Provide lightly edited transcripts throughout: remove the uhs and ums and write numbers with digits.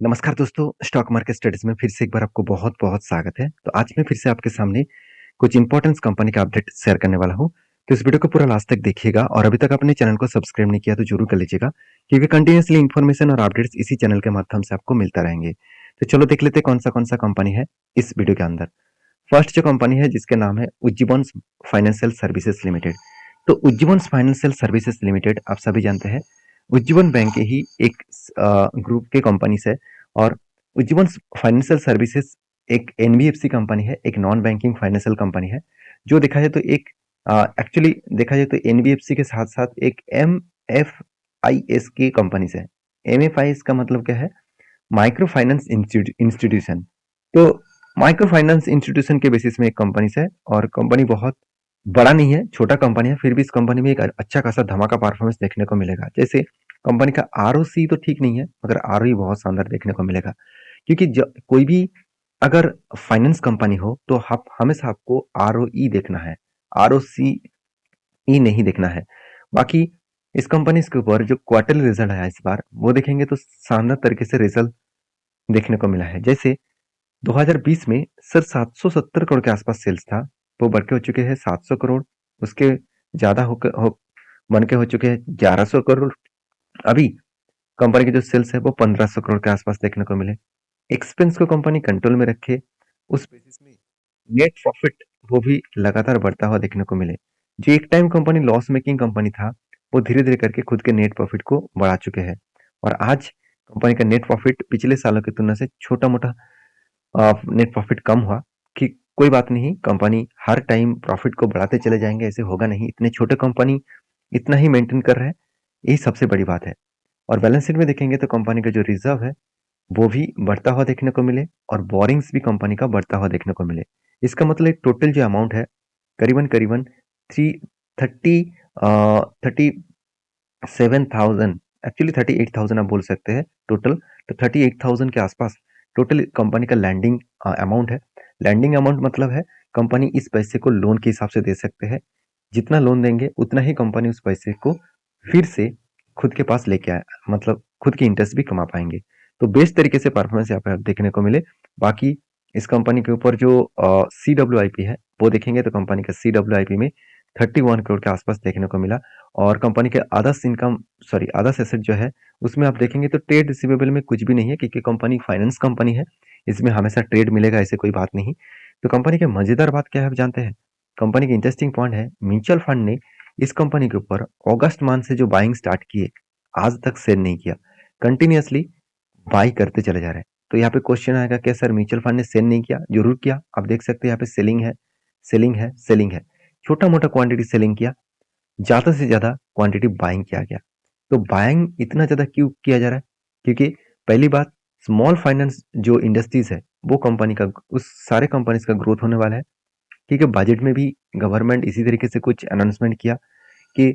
नमस्कार दोस्तों, stock market studies में फिर से एक बार आपको बहुत-बहुत स्वागत है। तो आज मैं फिर से आपके सामने कुछ इंपॉर्टेंट कंपनी का अपडेट शेयर करने वाला हूँ। तो इस वीडियो को पूरा लास्ट तक देखिएगा और अभी तक अपने चैनल को सब्सक्राइब नहीं किया तो जरूर कर लीजिएगा, क्योंकि कंटिन्यूअसली इन्फॉर्मेशन और अपडेट्स इसी चैनल के माध्यम से आपको मिलता रहेंगे। तो चलो देख लेते हैं कौन सा कंपनी है इस वीडियो के अंदर। फर्स्ट जो कंपनी है जिसके नाम है उज्जीवन फाइनेंशियल सर्विसेज लिमिटेड। तो उज्जीवन फाइनेंशियल सर्विसेज लिमिटेड आप सभी जानते हैं उज्जीवन बैंक के ही एक ग्रुप के कंपनी से। और उज्जीवन फाइनेंशियल सर्विसेज एक एनबीएफसी कंपनी है, एक नॉन बैंकिंग फाइनेंशियल कंपनी है। जो देखा जाए तो एक एक्चुअली देखा जाए तो एनबीएफसी के साथ साथ एक एम एफ आई एस की कंपनी से। एम एफ आई एस का मतलब क्या है? Micro finance institution. तो माइक्रो फाइनेंस इंस्टीट्यूशन के बेसिस में एक कंपनी से, और कंपनी बहुत बड़ा नहीं है, छोटा कंपनी है, फिर भी इस कंपनी में एक अच्छा खासा धमाका परफॉर्मेंस देखने को मिलेगा। जैसे कंपनी का आरओसी तो ठीक नहीं है, मगर आरओई बहुत शानदार देखने को मिलेगा। क्योंकि कोई भी अगर फाइनेंस कंपनी हो तो हमेशा आपको आरओई देखना है, आरओसी नहीं देखना है। बाकी इस कंपनी के ऊपर जो क्वार्टरली रिजल्ट आया इस बार, वो देखेंगे तो शानदार तरीके से रिजल्ट देखने को मिला है। जैसे 2020 में सर 770 करोड़ के आसपास सेल्स था, वो बढ़ के हो चुके हैं 700 करोड़। उसके ज्यादा बन के हो चुके हैं 1100 करोड़। अभी कंपनी की जो सेल्स है वो 1500 करोड़ के आसपास देखने को मिले। एक्सपेंस को कंपनी कंट्रोल में रखे, उस बेसिस में नेट प्रॉफिट वो भी लगातार बढ़ता हुआ देखने को मिले। जो एक time company loss making company था, वो धीरे धीरे करके खुद के नेट प्रॉफिट को बढ़ा चुके हैं। और आज कंपनी का नेट प्रॉफिट पिछले सालों की तुलना से छोटा मोटा नेट प्रॉफिट कम हुआ। कि कोई बात नहीं, कंपनी हर टाइम प्रॉफिट को बढ़ाते चले जाएंगे ऐसे होगा नहीं। इतने छोटे कंपनी इतना ही मेंटेन कर रहे हैं, यही सबसे बड़ी बात है। और बैलेंस शीट में देखेंगे तो कंपनी का जो रिजर्व है वो भी बढ़ता हुआ देखने को मिले, और बोरिंग्स भी कंपनी का बढ़ता हुआ देखने को मिले। इसका मतलब टोटल जो अमाउंट है करीबन करीबन थ्री थर्टी 37,000, एक्चुअली 38,000 आप बोल सकते हैं टोटल। तो 38,000 के आसपास टोटल कंपनी का लैंडिंग अमाउंट है। लैंडिंग अमाउंट मतलब है कंपनी इस पैसे को लोन के हिसाब से दे सकते हैं। जितना लोन देंगे उतना ही कंपनी उस पैसे को फिर से खुद के पास लेके आए, मतलब खुद की इंटरेस्ट भी कमा पाएंगे। तो बेस्ट तरीके से परफॉर्मेंस यहाँ पे देखने को मिले। बाकी इस कंपनी के ऊपर जो सी डब्ल्यू आई पी है वो देखेंगे तो कंपनी का सी डब्ल्यू आई पी में 31 करोड़ के आसपास देखने को मिला। और कंपनी के others income, sorry others asset जो है उसमें आप देखेंगे तो ट्रेड रिसीवेबल में कुछ भी नहीं है, क्योंकि कंपनी फाइनेंस कंपनी है, इसमें हमेशा ट्रेड मिलेगा ऐसे कोई बात नहीं। तो कंपनी की मजेदार बात क्या है आप जानते हैं? कंपनी की इंटरेस्टिंग पॉइंट है, म्यूचुअल फंड ने इस कंपनी के ऊपर अगस्त मंथ से जो बाइंग स्टार्ट किए, आज तक सेल नहीं किया, कंटिन्यूअसली बाई करते चले जा रहे हैं। तो यहाँ पे क्वेश्चन आएगा क्या सर म्यूचुअल फंड ने सेल नहीं किया? जरूर किया। आप देख सकते हैं यहाँ पे सेलिंग है, सेलिंग है, सेलिंग है। छोटा मोटा क्वांटिटी सेलिंग किया, ज्यादा से ज्यादा क्वांटिटी बाइंग किया गया। तो बाइंग इतना ज्यादा क्यों किया जा रहा है? क्योंकि पहली बात, स्मॉल फाइनेंस जो इंडस्ट्रीज है वो कंपनी का, उस सारे कंपनीज का ग्रोथ होने वाला है। क्योंकि बजट में भी गवर्नमेंट इसी तरीके से कुछ अनाउंसमेंट किया कि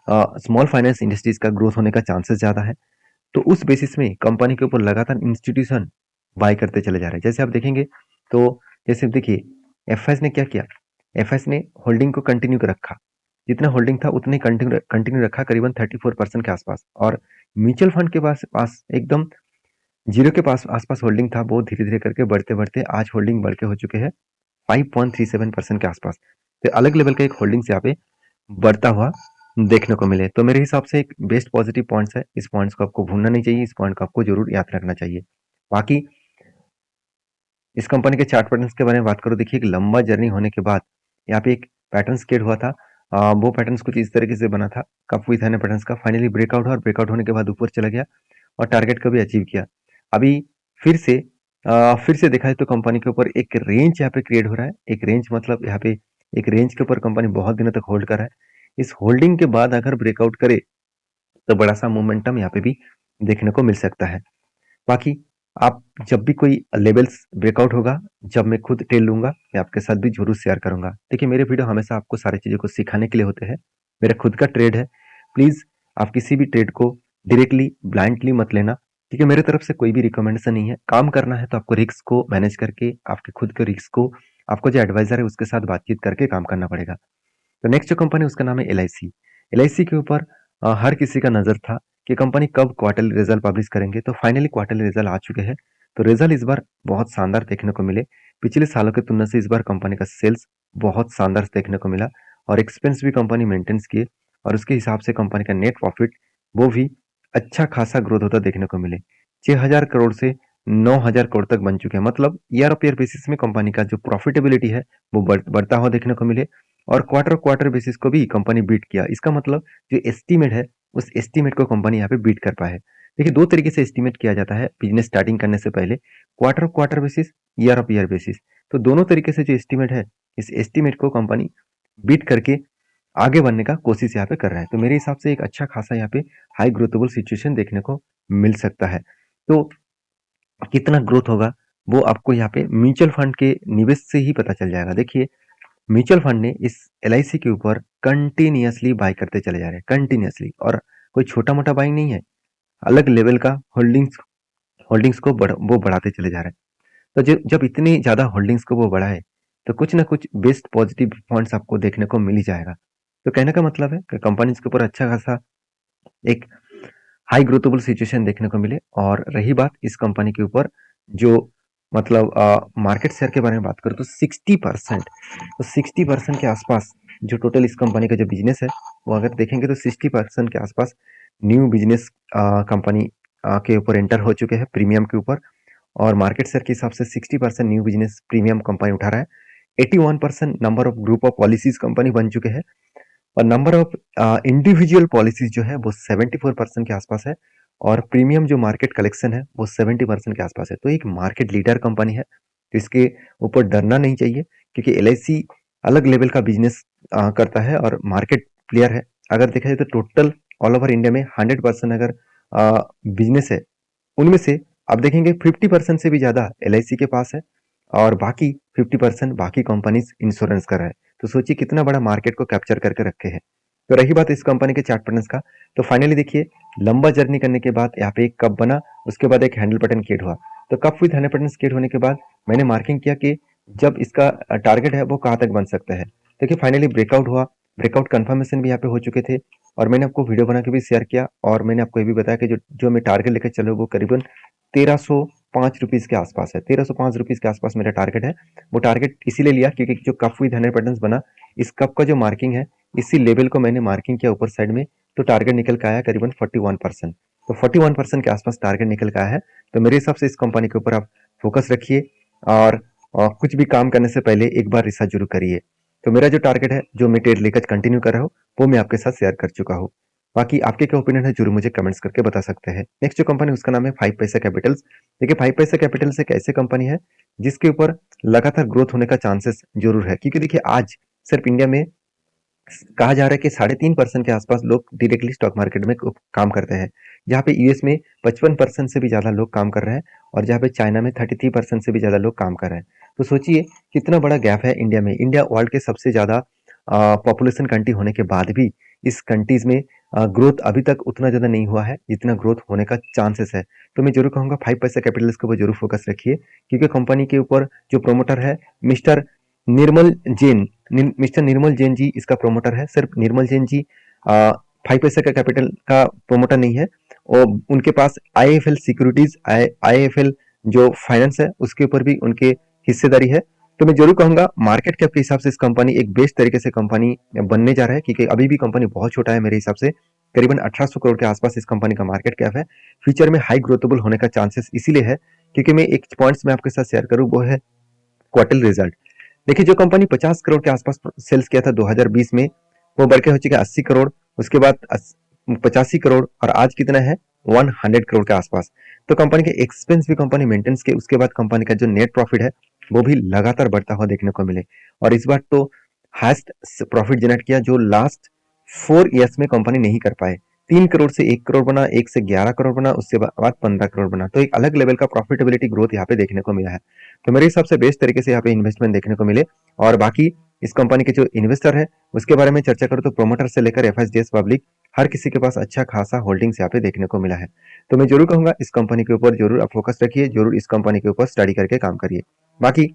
स्मॉल फाइनेंस इंडस्ट्रीज का ग्रोथ होने का चांसेस ज्यादा है। तो उस बेसिस में कंपनी के ऊपर लगातार इंस्टीट्यूशन बाय करते चले जा रहे हैं। जैसे आप देखेंगे तो, जैसे देखिए एफएस ने क्या किया, एफएस ने होल्डिंग को कंटिन्यू रखा, जितना होल्डिंग था उतने कंटिन्यू रखा, करीबन 34% के आसपास। और म्यूचुअल फंड के पास पास एकदम जीरो के पास आसपास होल्डिंग था, वो धीरे धीरे करके बढ़ते बढ़ते आज होल्डिंग बढ़ के हो चुके हैं 5.37% के आसपास। तो अलग लेवल का एक होल्डिंग्स यहाँ पे बढ़ता हुआ देखने को मिले। तो मेरे हिसाब से एक बेस्ट पॉजिटिव पॉइंट्स है, इस पॉइंट्स को आपको भूलना नहीं चाहिए, इस पॉइंट को आपको जरूर याद रखना चाहिए। बाकी इस कंपनी के चार्ट पैटर्न्स के बारे में बात करो, देखिए एक लंबा जर्नी होने के बाद यहाँ पे एक पैटर्न क्रिएट हुआ था। वो पैटर्न्स कुछ इस तरीके से बना था, कप विथ एन पैटर्न्स का। फाइनली ब्रेकआउट हुआ और ब्रेकआउट होने के बाद ऊपर चला गया और टारगेट को भी अचीव किया। अभी फिर से फिर से देखा जाए तो कंपनी के ऊपर एक रेंज यहाँ पे क्रिएट हो रहा है। एक रेंज मतलब यहाँ पे एक रेंज के ऊपर कंपनी बहुत दिनों तक होल्ड कर रहा है। इस होल्डिंग के बाद अगर ब्रेकआउट करे तो बड़ा सा मोमेंटम यहाँ पे भी देखने को मिल सकता है। बाकी आप जब भी कोई लेवल्स ब्रेकआउट होगा, जब मैं खुद ट्रेड लूंगा, मैं आपके साथ भी जरूर शेयर करूंगा। देखिए मेरे वीडियो हमेशा आपको सारी चीजों को सिखाने के लिए होते हैं। मेरा खुद का ट्रेड है, प्लीज आप किसी भी ट्रेड को डायरेक्टली ब्लाइंडली मत लेना, क्योंकि मेरे तरफ से कोई भी रिकमेंडेशन नहीं है। काम करना है तो आपको रिस्क को मैनेज करके, आपके खुद के रिस्क को आपको जो एडवाइजर है उसके साथ बातचीत करके काम करना पड़ेगा। तो नेक्स्ट जो कंपनी उसका नाम है L I C. L I सी के ऊपर हर किसी का नजर था कि कंपनी कब क्वार्टरली रिजल्ट पब्लिश करेंगे। तो फाइनली क्वार्टरली रिजल्ट आ चुके हैं। तो रिजल्ट इस बार बहुत शानदार देखने को मिले। पिछले सालों की तुलना से इस बार कंपनी का सेल्स बहुत शानदार देखने को मिला और एक्सपेंस भी कंपनी मेंटेन्स किए और उसके हिसाब से कंपनी का नेट प्रॉफिट वो भी अच्छा खासा ग्रोथ होता देखने को मिले। 6,000 करोड़ से 9,000 करोड़ तक बन चुके हैं। मतलब ईयर ऑफ ईयर बेसिस में कंपनी का जो प्रॉफिटेबिलिटी है वो बढ़ता हुआ देखने को मिले और क्वार्टर बेसिस को भी कंपनी बीट किया। इसका मतलब जो एस्टीमेट है उस एस्टीमेट को कंपनी यहाँ पे बीट कर पाए। देखिए, दो तरीके से एस्टीमेट किया जाता है बिजनेस स्टार्टिंग करने से पहले, quarter basis, year of year basis. तो दोनों तरीके से जो एस्टीमेट है, इस एस्टीमेट को कंपनी बीट करके आगे बढ़ने का कोशिश यहाँ पे कर रहा है। तो मेरे हिसाब से एक अच्छा खासा यहाँ पे हाई ग्रोथेबल सिचुएशन देखने को मिल सकता है। तो कितना ग्रोथ होगा वो आपको यहाँ पे म्यूचुअल फंड के निवेश से ही पता चल जाएगा। देखिए, म्यूचुअल फंड ने इस एलआईसी के ऊपर कंटिन्यूअसली बाय करते चले जा रहे हैं, कंटिन्यूअसली, और कोई छोटा मोटा बाइंग नहीं है, अलग लेवल का होल्डिंग्स को वो बढ़ाते चले जा रहे हैं। तो जब इतनी ज्यादा होल्डिंग्स को वो बढ़ाए तो कुछ ना कुछ बेस्ट पॉजिटिव पॉइंट्स आपको देखने को मिल ही जाएगा। तो कहने का मतलब है कि कंपनी के ऊपर अच्छा खासा एक हाई ग्रोथेबल सिचुएशन देखने को मिले। और रही बात इस कंपनी के ऊपर जो मतलब मार्केट शेयर के बारे में बात करूँ तो 60%, तो 60% के आसपास जो टोटल इस कंपनी का जो बिजनेस है वो अगर देखेंगे तो 60% के आसपास न्यू बिजनेस कंपनी के ऊपर एंटर हो चुके हैं प्रीमियम के ऊपर। और मार्केट शेयर के हिसाब से 60% न्यू बिजनेस प्रीमियम कंपनी उठा रहा है। 81% number of group of policies company बन चुके हैं और नंबर ऑफ इंडिविजुअल पॉलिसीज जो है वो 74% के आसपास है और प्रीमियम जो मार्केट कलेक्शन है वो 70% के आसपास है। तो एक मार्केट लीडर कंपनी है, तो इसके ऊपर डरना नहीं चाहिए क्योंकि एलआईसी अलग लेवल का बिजनेस करता है और मार्केट प्लेयर है। अगर देखा जाए तो टोटल ऑल ओवर इंडिया में 100% अगर बिजनेस है, उनमें से आप देखेंगे 50% से भी ज्यादा एलआईसी के पास है और बाकी 50% बाकी कंपनीज इंश्योरेंस कर रहा है। तो सोचिए कितना बड़ा मार्केट को कैप्चर करके रखे हैं। तो रही बात इस कंपनी के चार्ट पैटर्न्स का, तो फाइनली देखिए लंबा जर्नी करने के बाद यहाँ पे एक कप बना, उसके बाद एक हैंडल पैटर्न क्रिएट हुआ। तो cup with handle pattern create होने के बाद मैंने मार्किंग किया कि जब इसका टारगेट है वो कहाँ तक बन सकता है। देखिए फाइनली ब्रेकआउट हुआ, ब्रेकआउट कंफर्मेशन भी यहाँ पे हो चुके थे और मैंने आपको वीडियो बना के भी शेयर किया और मैंने आपको ये भी बताया कि जो मैं टारगेट लेकर चल रहा हूँ वो करीबन 1305 रुपीज के आसपास है। 1305 रुपीज के आसपास मेरा टारगेट है। वो टारगेट इसीलिए लिया क्योंकि जो कप विद 100 पैटर्न्स बना, इस कप का जो मार्किंग है इसी लेवल को मैंने मार्किंग किया ऊपर साइड में, तो टारगेट निकल के आया करीबन 41%। तो 41% के आसपास टारगेट निकल के आया है। तो मेरे हिसाब से इस कंपनी के ऊपर आप फोकस रखिए और कुछ भी काम करने से पहले एक बार रिसर्च जरूर करिए। तो मेरा जो टारगेट है, जो मैं ट्रेड लेकर कंटिन्यू कर रहा हूँ, वो मैं आपके साथ शेयर कर चुका हूँ। बाकी आपके क्या ओपिनियन है जरूर मुझे कमेंट्स करके बता सकते हैं। नेक्स्ट जो कंपनी उसका नाम है 5 पैसा कैपिटल्स। देखिए 5 पैसा कैपिटल्स एक ऐसी कंपनी है जिसके ऊपर लगातार ग्रोथ होने का चांसेस जरूर है क्योंकि देखिए आज सिर्फ इंडिया में कहा जा रहा है कि 3.5% के आसपास लोग डायरेक्टली स्टॉक मार्केट में काम करते हैं, जहाँ पे यूएस में 55% से भी ज्यादा लोग काम कर रहे हैं और जहाँ पे चाइना में 33% से भी ज्यादा लोग काम कर रहे हैं। तो सोचिए कितना बड़ा गैप है इंडिया में। इंडिया वर्ल्ड के सबसे ज्यादा पॉपुलेशन कंट्री होने के बाद भी इस कंट्रीज में ग्रोथ अभी तक उतना ज्यादा नहीं हुआ है जितना ग्रोथ होने का चांसेस है। तो मैं जरूर कहूंगा 5 पैसा कैपिटल्स के ऊपर जरूर फोकस रखिए क्योंकि कंपनी के ऊपर जो प्रोमोटर है मिस्टर निर्मल जैन, मिस्टर निर्मल जैन जी इसका प्रोमोटर है। सिर्फ निर्मल जैन जी 5 पैसा का कैपिटल का प्रोमोटर नहीं है, और उनके पास आईएफएल सिक्योरिटीज, आईएफएल जो फाइनेंस है उसके ऊपर भी उनके हिस्सेदारी है। तो मैं जरूर कहूंगा मार्केट कैप के हिसाब से इस कंपनी एक बेस्ट तरीके से कंपनी बनने जा रहा है क्योंकि अभी भी कंपनी बहुत छोटा है। मेरे हिसाब से करीबन 1800 करोड़ के आसपास इस कंपनी का मार्केट कैप है। फ्यूचर में हाई ग्रोथेबल होने का चांसेस इसीलिए है क्योंकि मैं एक पॉइंट्स में आपके साथ शेयर करूँ वो है क्वार्टरली रिजल्ट। देखिए जो कंपनी 50 करोड़ के आसपास सेल्स किया था 2020 में, वो बढ़ के हो चुका है 80 करोड़, उसके बाद 85 करोड़ और आज कितना है 100 करोड़ के आसपास। तो कंपनी के एक्सपेंस भी कंपनी मेंटेन्स के, उसके बाद कंपनी का जो नेट प्रॉफिट है वो भी लगातार बढ़ता हुआ देखने को मिले और इस बार तो हाईएस्ट प्रॉफिट जनरेट किया जो लास्ट 4 ईयर्स में कंपनी नहीं कर पाए। 3 करोड़ से 1 करोड़ बना, 1 से 11 करोड़ बना, उसके बाद 15 करोड़ बना। तो एक अलग लेवल का प्रॉफिटेबिलिटी ग्रोथ यहाँ पे देखने को मिला है। तो मेरे हिसाब से बेस्ट तरीके से यहाँ पे इन्वेस्टमेंट देखने को मिले। और बाकी इस कंपनी के जो इन्वेस्टर है उसके बारे में चर्चा करूँ तो प्रोमोटर से लेकर एफएसडीएस पब्लिक हर किसी के पास अच्छा खासा होल्डिंग्स यहाँ पे देखने को मिला है। तो मैं जरूर कहूंगा इस कंपनी के ऊपर जरूर आप फोकस रखिए, जरूर इस कंपनी के ऊपर स्टडी करके काम करिए। बाकी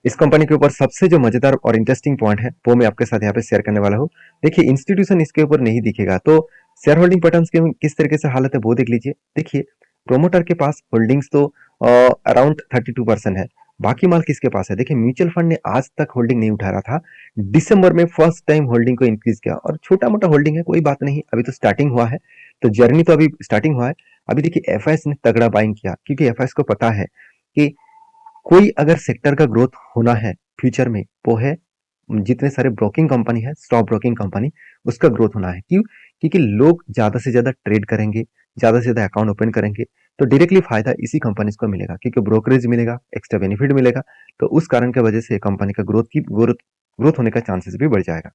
इस कंपनी के ऊपर सबसे जो मजेदार और इंटरेस्टिंग पॉइंट है वो मैं आपके साथ यहाँ पे शेयर करने वाला हूँ। देखिए इंस्टीट्यूशन इसके ऊपर नहीं दिखेगा, तो शेयर होल्डिंग पैटर्न्स की किस तरीके से हालत है वो देख लीजिए। देखिए, प्रोमोटर के पास होल्डिंग्स तो अराउंड 32% है। बाकी माल किसके पास है? देखिए, म्यूचुअल फंड ने आज तक होल्डिंग नहीं उठा रहा था। दिसंबर में फर्स्ट टाइम होल्डिंग को इंक्रीज किया, और छोटा मोटा होल्डिंग है, कोई बात नहीं, अभी तो स्टार्टिंग हुआ है, तो जर्नी तो अभी स्टार्टिंग हुआ है। अभी देखिए, एफआईएस ने तगड़ा बाइंग किया, क्योंकि एफआईएस को पता है कि कोई अगर सेक्टर का ग्रोथ होना है फ्यूचर में, वो है जितने सारे ब्रोकिंग कंपनी है, स्टॉक ब्रोकिंग कंपनी, उसका ग्रोथ होना है। क्यों? क्योंकि लोग ज्यादा से ज्यादा ट्रेड करेंगे, ज्यादा से ज्यादा अकाउंट ओपन करेंगे, तो डायरेक्टली फायदा इसी कंपनीज को मिलेगा, क्योंकि ब्रोकरेज मिलेगा, एक्स्ट्रा बेनिफिट मिलेगा। तो उस कारण की वजह से कंपनी का ग्रोथ होने का चांसेस भी बढ़ जाएगा।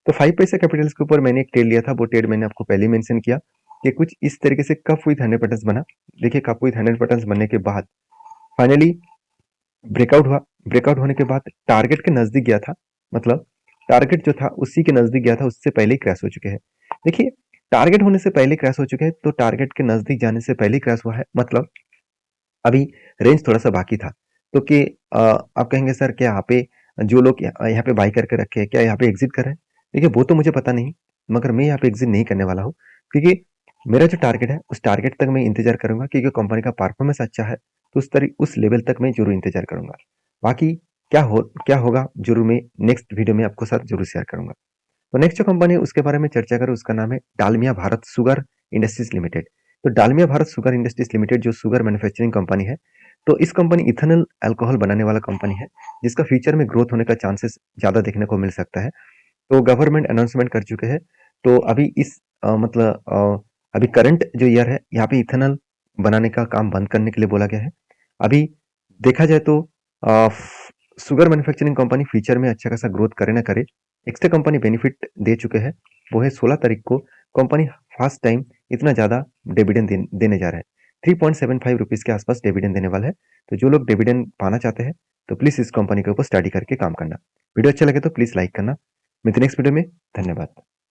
तो 5 पैसा कैपिटल्स के ऊपर मैंने एक ट्रेड लिया था, वो ट्रेड मैंने आपको पहले मेंशन किया कि कुछ इस तरीके से कप विथ 100 पैटर्न्स बना। देखिए, कप विथ 100 पैटर्न्स बनने के बाद फाइनली ब्रेकआउट हुआ। ब्रेकआउट होने के बाद टारगेट के नजदीक गया था, मतलब टारगेट जो था उसी के नजदीक गया था, उससे पहले ही क्रैश हो चुके हैं। देखिए, टारगेट होने से पहले क्रैश हो चुके हैं, तो टारगेट के नजदीक जाने से पहले क्रैश हुआ है, मतलब अभी रेंज थोड़ा सा बाकी था। तो कि आप कहेंगे सर, क्या यहाँ पे जो लोग यहाँ पे बाई करके रखे हैं, क्या यहाँ पे एग्जिट कर रहे हैं? देखिए, वो तो मुझे पता नहीं, मगर मैं यहाँ पे एग्जिट नहीं करने वाला हूँ, क्योंकि मेरा जो टारगेट है उस टारगेट तक मैं इंतजार करूंगा, क्योंकि कंपनी का परफॉर्मेंस अच्छा है, तो उस लेवल तक मैं जरूर इंतजार करूंगा। बाकी क्या होगा जरूर मैं नेक्स्ट वीडियो में आपको साथ जरूर शेयर करूंगा। तो नेक्स्ट जो कंपनी है उसके बारे में चर्चा करें, उसका नाम है Dalmia Bharat sugar industries limited. तो Dalmia Bharat sugar industries limited जो शुगर मैन्युफैक्चरिंग कंपनी है, तो इस कंपनी इथेनॉल अल्कोहल बनाने वाला कंपनी है, जिसका फ्यूचर में ग्रोथ होने का चांसेस ज्यादा देखने को मिल सकता है। तो गवर्नमेंट अनाउंसमेंट कर चुके हैं। तो अभी अभी करंट जो ईयर है, यहाँ पे इथेनॉल बनाने का काम बंद करने के लिए बोला गया है। अभी देखा जाए तो शुगर मैन्युफैक्चरिंग कंपनी फ्यूचर में अच्छा खासा ग्रोथ करे ना करे, एक्स्ट्रा कंपनी बेनिफिट दे चुके हैं। वो है 16 तारीख को कंपनी फर्स्ट टाइम इतना ज्यादा डिविडेंड देने जा रहा है। 3.75 रुपीज के आसपास डिविडेंड देने वाला है। तो जो लोग डिविडेंड पाना चाहते हैं, तो प्लीज इस कंपनी के ऊपर स्टडी करके काम करना। वीडियो अच्छा लगे तो प्लीज लाइक करना। मिलते नेक्स्ट वीडियो में। धन्यवाद।